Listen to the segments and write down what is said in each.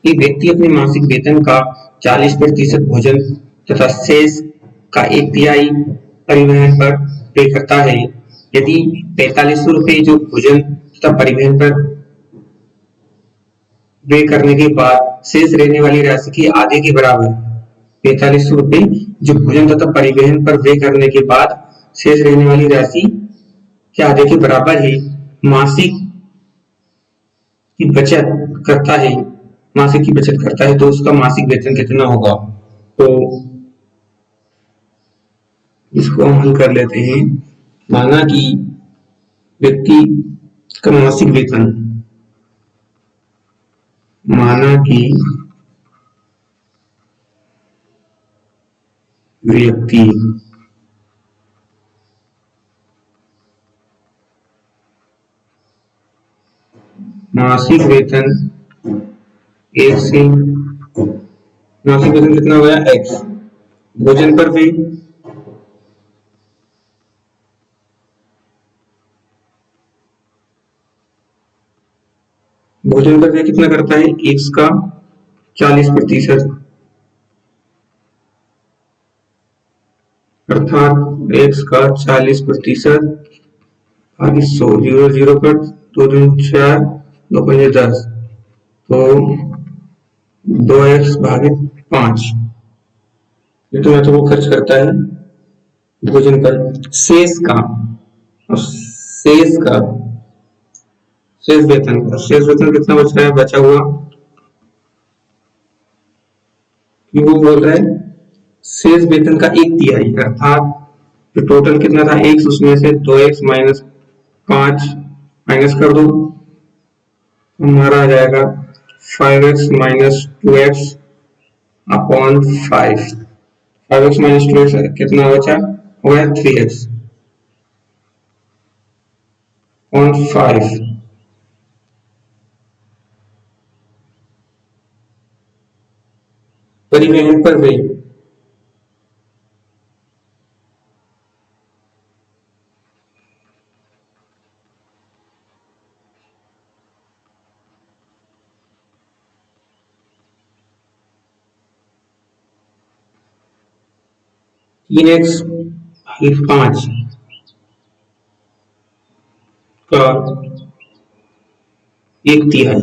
एक व्यक्ति अपने मासिक वेतन का 40% भोजन तथा शेष का 1/3 परिवहन पर पे करता है। यदि 4500 रुपये जो भोजन तथा परिवहन पर व्यय करने के बाद शेष रहने वाली राशि के आधे के बराबर है। 4500 रुपये जो भोजन तथा परिवहन पर व्यय करने के बाद शेष रहने वाली राशि के आधे के बराबर है। मासिक की बचत करता है, मासिक की बचत करता है तो उसका मासिक वेतन कितना होगा। तो इसको हम हल कर लेते हैं। माना कि व्यक्ति का मासिक वेतन, माना कि व्यक्ति मासिक वेतन एक से मासिक वेतन कितना हो गया x, भोजन पर भी भोजन पर कितना करता है x का 40%, अर्थात x का 40% 100, 0 0 पर 2 दूनी 4, 2 पंजे 10, तो 2x भागे 5 ये तो वो खर्च करता है भोजन पर। शेष वेतन कितना बच रहा है, बचा हुआ वो बोल रहा है शेष वेतन का 1/3, अर्थात तो टोटल कितना था x, उसमें से 2x माइनस 5 माइनस कर दो, हमारा आ जाएगा 5x minus 2x upon 5। 5x minus 2x कितना बचा, वो है 3x अपॉन 5। परिवहन पर व्यय, तीन एक्स 5 का 1/3,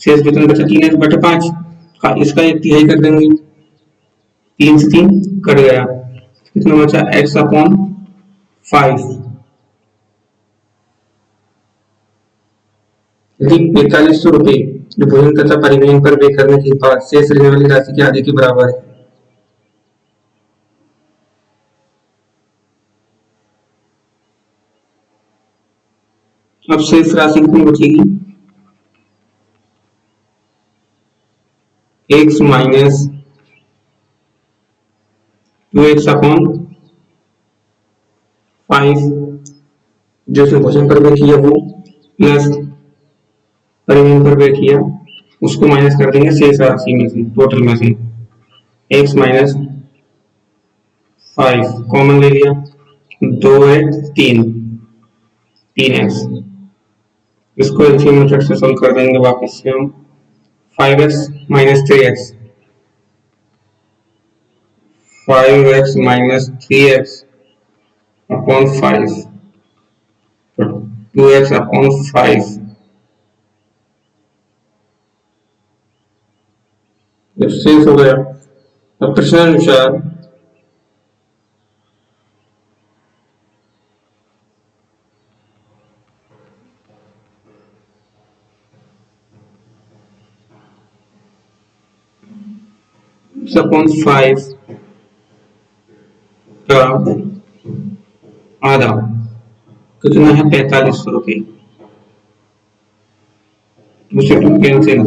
शेष वेतन बचा 3x बटे 5 का, इसका 1/3 कर देंगे, 3 से 3 कट गया, कितना बचा x अपॉन 5। यदि 4500 रुपये जो भोजन तथा परिवहन पर व्यय करने के बाद शेष रहने वाली राशि के आधे के बराबर है। अब शेष राशि कितनी बचेगी, x माइनस 2x अपॉन 5 जो उसने भोजन पर व्यय किया वो प्लस परिवहन पर व्यय किया उसको माइनस कर देंगे शेष राशि में से, टोटल में से x माइनस 5 कॉमन ले लिया, 2x 3x, इसको एलसीएम मेथड से सॉल्व कर देंगे वापस से हम। 5x minus 3x, 5x minus 3x upon 5, 2x upon 5, शेष हो गया। अब प्रश्नानुसार अपॉन 5 का आधा कितना है 4500 रुपये, दूसरे टू कैंसिल,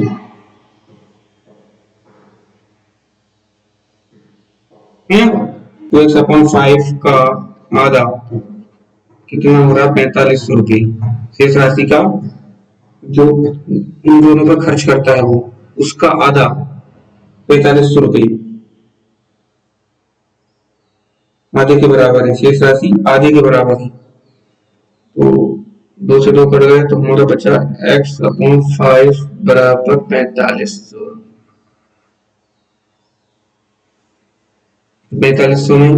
तो x अपॉन 5 का आधा कितना हो रहा है 4500 रुपये। शेष राशि का जो इन दोनों पर खर्च करता है वो उसका आधा 4500 रुपये आधे के बराबर है, शेष राशि आधे के बराबर है, तो 2 से 2 कट गए तो हमारा बचा x अपॉन 5 बराबर 4500। 4500 में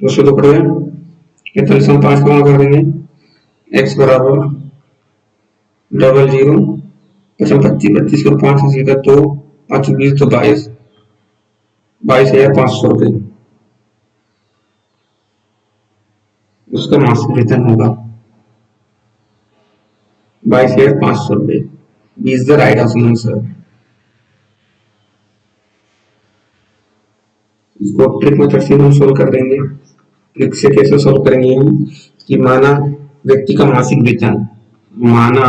200 तो पड़ गया। 45 में 5 गुणा कर देंगे, x बराबर 00, 25 25 को 5 से सीधा 2, 5 20 तो 22,500 रुपये उसका मासिक वेतन होगा। 22,500 रुपये। बीस द राइट ऑप्शन आंसर। इसको ट्रिक मेथड से हम सोल्व कर देंगे। ट्रिक से कैसे सोल्व करेंगे हम कि माना व्यक्ति का मासिक वेतन, माना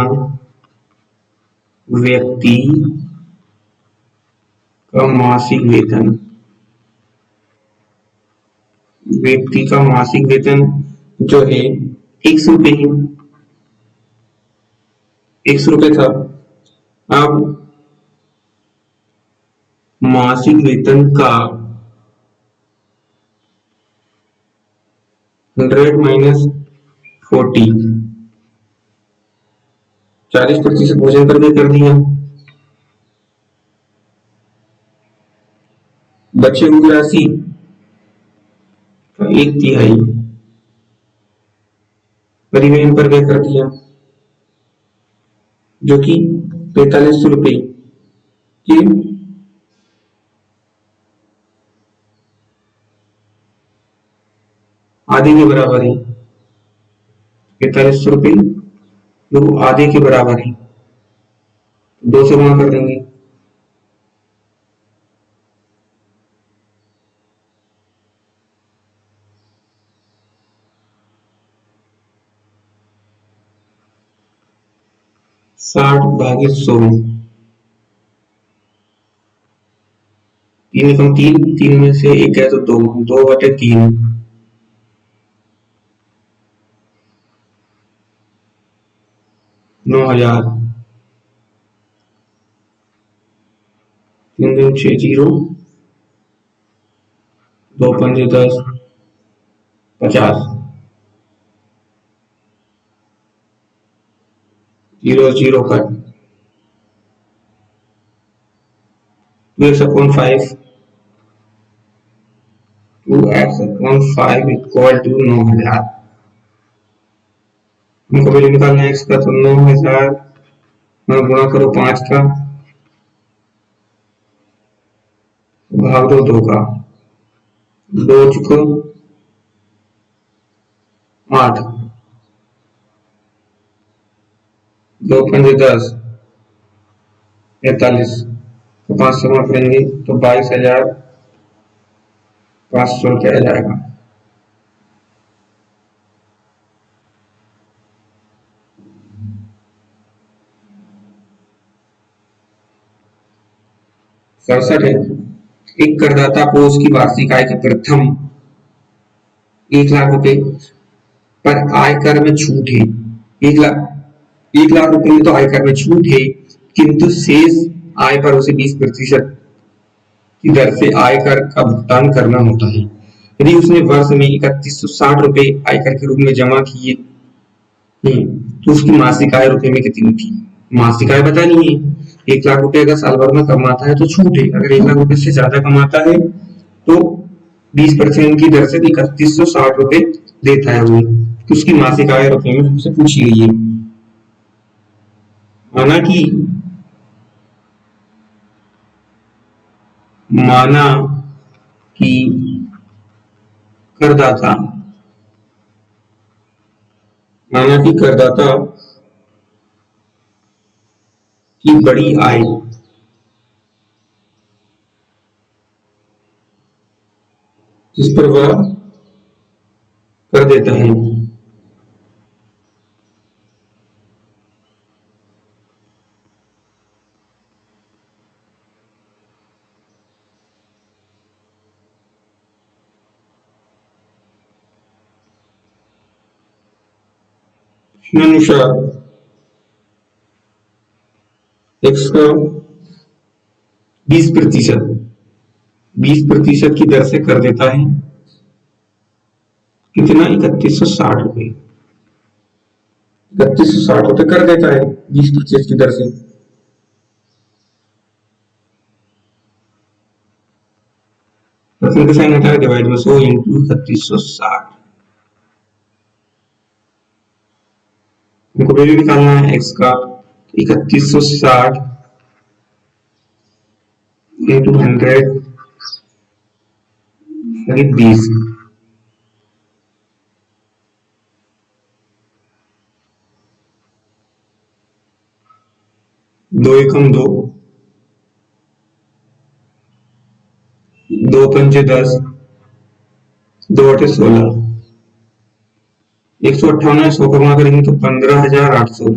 व्यक्ति का मासिक वेतन, व्यक्ति का मासिक वेतन जो है 100 रुपये ही, 100 रुपये था। अब मासिक वेतन का 100 माइनस 40, 40% भोजन पर भी कर दिया, बचे हुई राशि का 1/3 परिवहन पर व्यय कर दिया, जो कि 4500 रुपये के आधे के बराबर है। 4500 रुपये जो आधे के बराबर है, 2 से गुणा कर देंगे, साठ भागे 100, 3 कम 3, 3 में से 1 है तो 2, 2/3, 9,000, 3 दूनी 6 0, 2 पंजे 10, 50, 0 0 cut, 2x/5, 2x/5 equal to 9,000। हमको वैल्यू निकालना है x का, तो 9,000 गुणा करो 5 का, भाग दो 2 का, 2 चुको 8, 2 पंजे 10, 45, तो 5 से गुणा करेंगे तो 22,500 रुपया आ जाएगा। सड़सठ है, एक करदाता को उसकी वार्षिक आय के प्रथम 1,00,000 रुपए पर आयकर में छूट है। 1,00,000 रुपए में तो आयकर में छूट है, किंतु शेष आय पर उसे 20% की दर से आयकर का भुगतान करना होता है। यदि उसने वर्ष में 3,160 रुपए आयकर के रूप में जमा किए तो उसकी मासिक आय रुपए में कितनी थी? मासिक आय बतानी है। 1,00,000 रुपए अगर साल भर में कमाता है तो छूट है, अगर 1,00,000 रुपए से ज्यादा कमाता है तो 20% की दर से 3,160 रुपए देता है वो, तो उसकी मासिक आय रुपए में हमसे पूछी गई है। माना कि करदाता की बड़ी आय जिस पर वह कर देता है अनुसार x का 20% की दर से कर देता है कितना? 3,160 रुपए। 3160 रुपये कर देता है 20% की दर से। प्रश्न का साइन हटा के डिवाइड में 100 इंटू 3160। हमको वैल्यू निकालना है एक्स का। 3160 इंटू 100 यानी 20। 2 एकम 2, 2 पंचे 10, 2 अठे 16, 158 है, 100 का गुणा करेंगे तो 15,800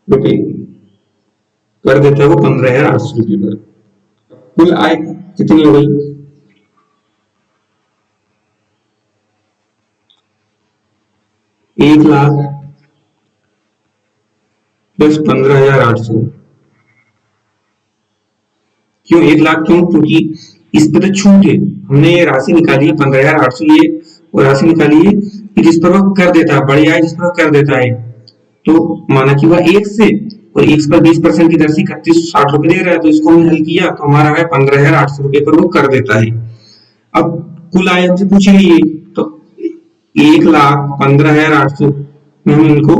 रुपये कर देता है वो 15,800 रुपये पर। कुल आय कितनी हो गई? 1,00,000 प्लस 15,800। क्यों 1,00,000? क्यों? क्योंकि इस पर तो छूट है, हमने ये राशि निकाली है 15,800, ये वो राशि निकाली है कि जिस पर वह कर देता है, बड़ी आय जिस पर कर देता है, तो माना कि वह एक से और एक पर 20% की दर से 3160 रुपए दे रहा है, तो इसको हमने हल किया तो हमारा है 15,800 रुपए पर वो कर देता है। अब कुल आय हमसे पूछ रही है, तो 1,15,800 में हम इनको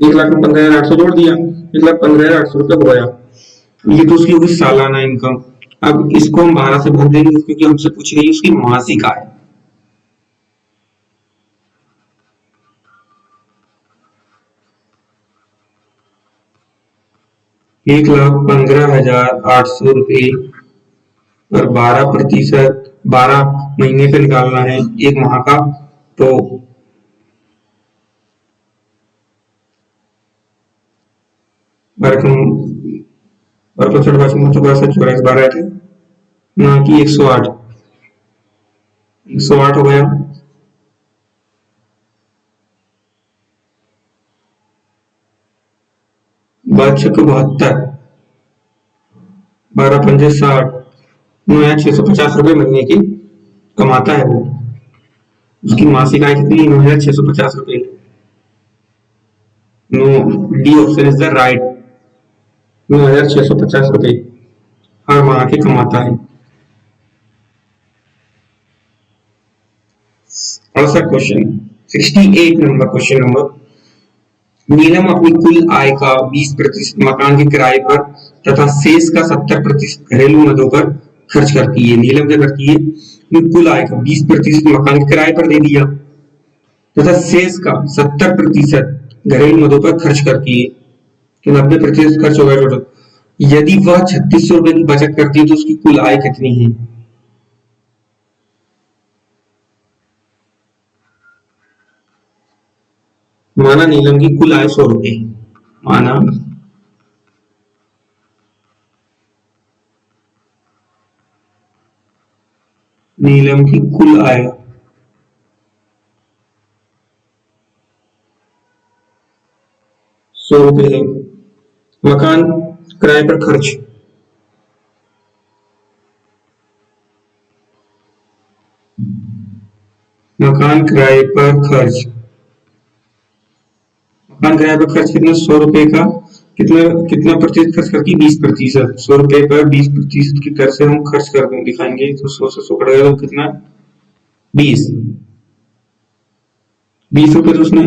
1,00,000 में 15,800 जोड़ दिया, 1,15,800 रुपये हो गया। ये तो उसकी होगी सालाना इनकम। अब इसको हम 12 से भाग देंगे क्योंकि हमसे पूछ रही है उसकी मासिक आय। 1,15,800 रुपये और 12%, 12 महीने का निकालना है, एक माह का, तो 12 थे ना कि 108, 108 हो गया। बादशाह को 72, 12 पंजे 60, 9,650 रुपये महीने की कमाता है वो। उसकी मासिक आय कितनी? 9,650 रुपये। No, D option is the right. 9,650 रुपये हर माह के कमाता है। अगला question 68 number question number. Neelam अपनी कुल आय का 20% मकान के किराए पर तथा शेष का 70% घरेलू मदों पर खर्च करती है। नीलम क्या करती है? कुल आय का 20% मकान के किराए पर दे दिया तथा शेष का 70% घरेलू मदों पर खर्च करती है, तो 90% खर्च होगा टोटल। यदि वह 3,600 रुपए की बचत करती है तो उसकी कुल आय कितनी है? माना नीलम की कुल आय 100 रुपए, माना नीलम की कुल आय 100 रुपए है। मकान किराए पर खर्च, मकान किराए पर खर्च, मकान किराए पर खर्च कितना? 100 रुपए का कितना कितना प्रतिशत खर्च करती? 20%। 100 रुपए पर 20% की दर से हम खर्च कर दिखाएंगे, तो 100 से 100 कटेगा तो कितना? 20। 20 रुपए तो उसने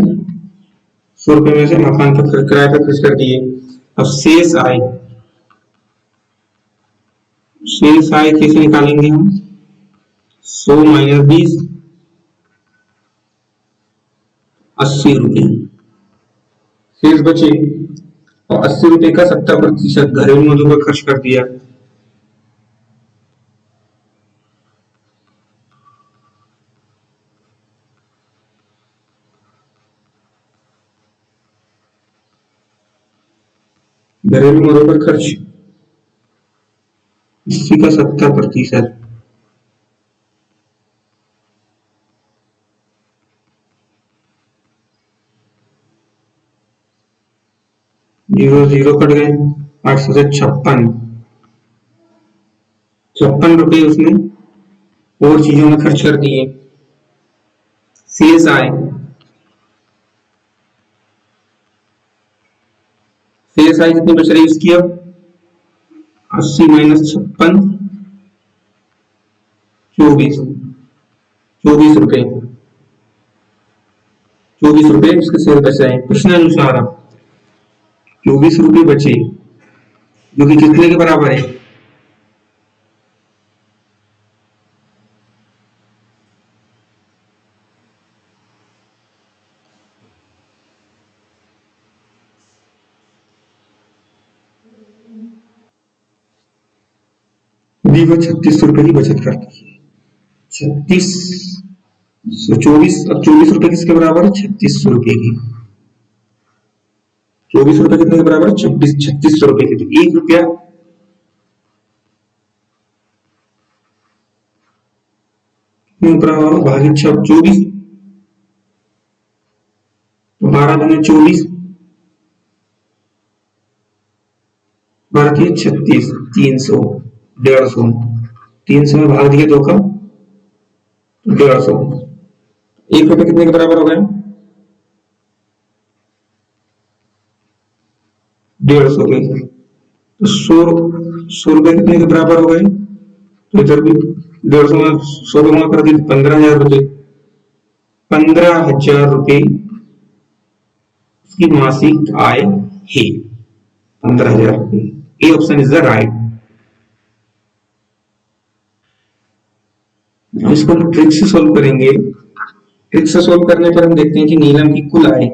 100 रुपए में से मकान पर किराए पर खर्च कर दिए। अब शेष आय, शेष आय कैसे निकालेंगे हम? 100 माइनस 20, 80 रुपए शेष बचे, और 80 रुपए का 70% घरेलू मदों पर खर्च कर दिया। घरेलू मदों पर खर्च 80 का 70%, 0 0 कट गए, 856, ₹56 उसने और चीजों में खर्च कर दिए। सेल्स आए, सेल्स आए कितनी बच रही उसकी अब 80 माइनस 56 24 ₹24 ₹24 उसके सेल बच रहे हैं प्रश्नानुसार। अब ₹24 बचे जो कि कितने के बराबर है दी वो ₹36 की बचत करती है। 36 24 अब ₹24 किसके बराबर है ₹36 की। ₹24 कितने के बराबर है ₹36 के। तो ₹1 भागित 24 तो 12 दूनी 24 12 36 300 150 300 में भाग दिए 2 का 150 ₹1 कितने के बराबर हो गए 150 के। तो 100 कितने के बराबर हो गए तो इधर भी 150 में 100 गुणा कर दिए 15,000 ₹15,000 उसकी मासिक आय है 15,000 A option is the right. इसको हम ट्रिक से सोल्व करेंगे। ट्रिक से सोल्व करने पर हम देखते हैं कि नीलम की कुल आय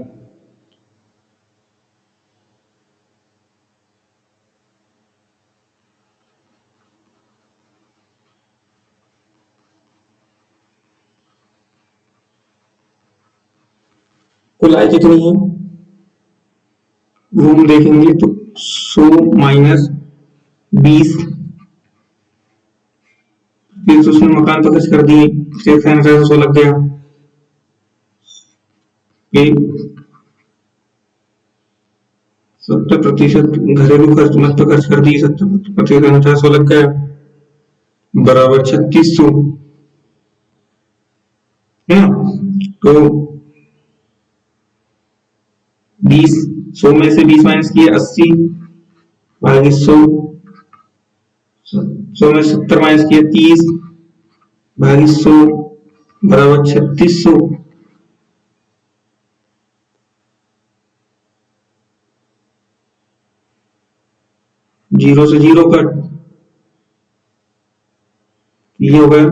कितनी है वो हम देखेंगे तो 100 माइनस 20 फिर तो उसने मकान पर खर्च कर दिए 100 लग गया। ये 70% घरेलू खर्च मत तो खर्च कर दिए 70% 100 लग गया बराबर 3600 है ना। तो 20 100 में से 20 माइनस किए 80 भागे 100 100 में 70 माइनस किए 30 भागे 100 बराबर 3600। जीरो से जीरो कट ये हो गया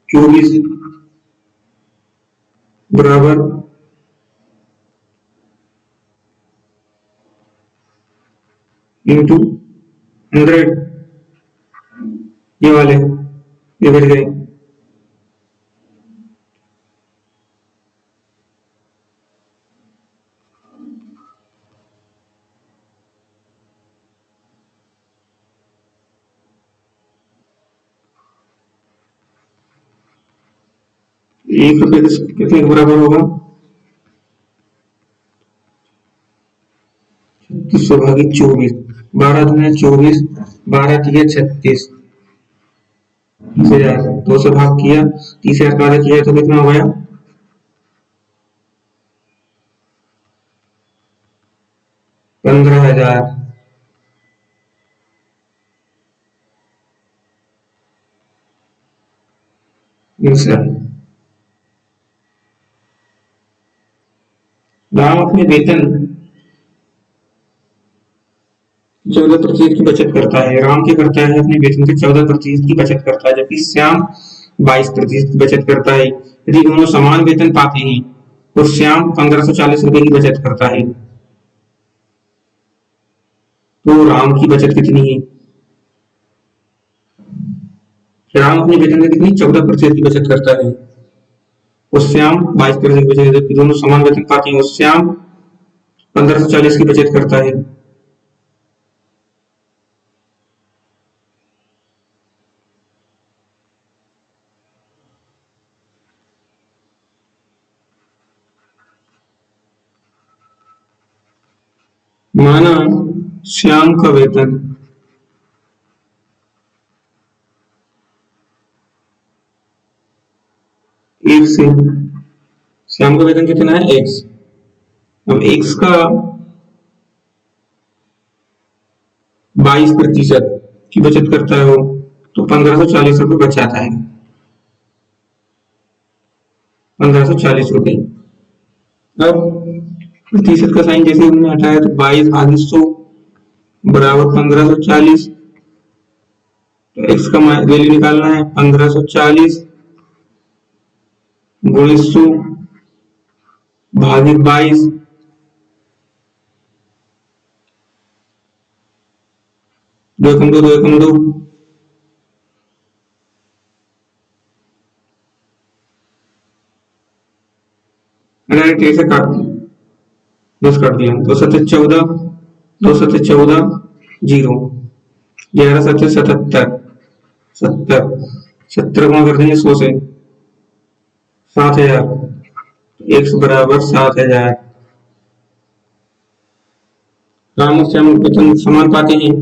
24 बराबर इंटू 100 ये वाले ये बढ़ गए। ₹1 कितने के बराबर होगा 3600 भागी 24 12 दूनी 24 12 दिए 36 30,000 2 से भाग किया 30,000 का आधा किया तो कितना हो गया 15,000। राम अपने वेतन 14% की बचत करता है। राम क्या करता है अपने वेतन के 14% की बचत करता है जबकि श्याम 22% की बचत करता है। यदि दोनों समान वेतन पाते हैं तो श्याम ₹1540 की बचत करता है तो राम की बचत कितनी है। राम अपने वेतन के कितनी 14% की बचत करता है और श्याम 22% की बचत करता है जबकि दोनों समान वेतन पाते हैं और श्याम 1540 की बचत करता है। माना श्याम का वेतन फिर से श्याम का वेतन कितना है x। अब x का 22% की बचत करता है वो, तो 1540 रुपये बच जाता है। 1540 रुपये। अब प्रतिशत का साइन जैसे हमने हटाया तो 22/100 बराबर 1540। तो x का वैल्यू निकालना है 1540 गुणित 100 भागित 22। दो एकम दो, दो एकम दो, डायरेक्ट ऐसे काट बस काट दिया। 2 7 14, 2 7 14, 0, 11 7 77, 70, 70 गुणा कर देंगे 100 से, 7000, x बराबर 7000। राम और श्याम वेतन समान पाते हैं,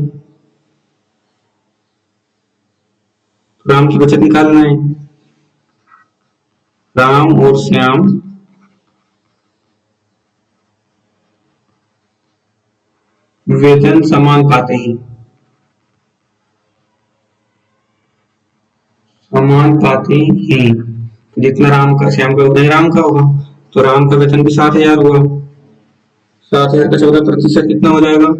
राम की बचत निकालना है। राम और श्याम वेतन समान पाते हैं, समान पाते हैं। जितना राम का श्याम का उतना ही राम का होगा, तो राम का वेतन भी 7000 हुआ। 7000 का 14% कितना हो जाएगा?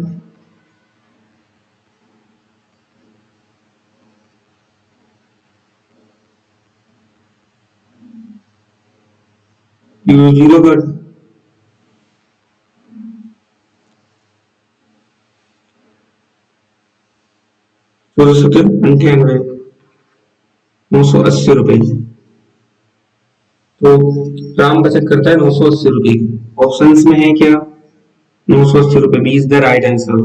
0 पर 1498, 980 रुपए। तो राम बचत करता है 980 रुपए। ऑप्शंस में है क्या? 980 रुपए B is the right answer.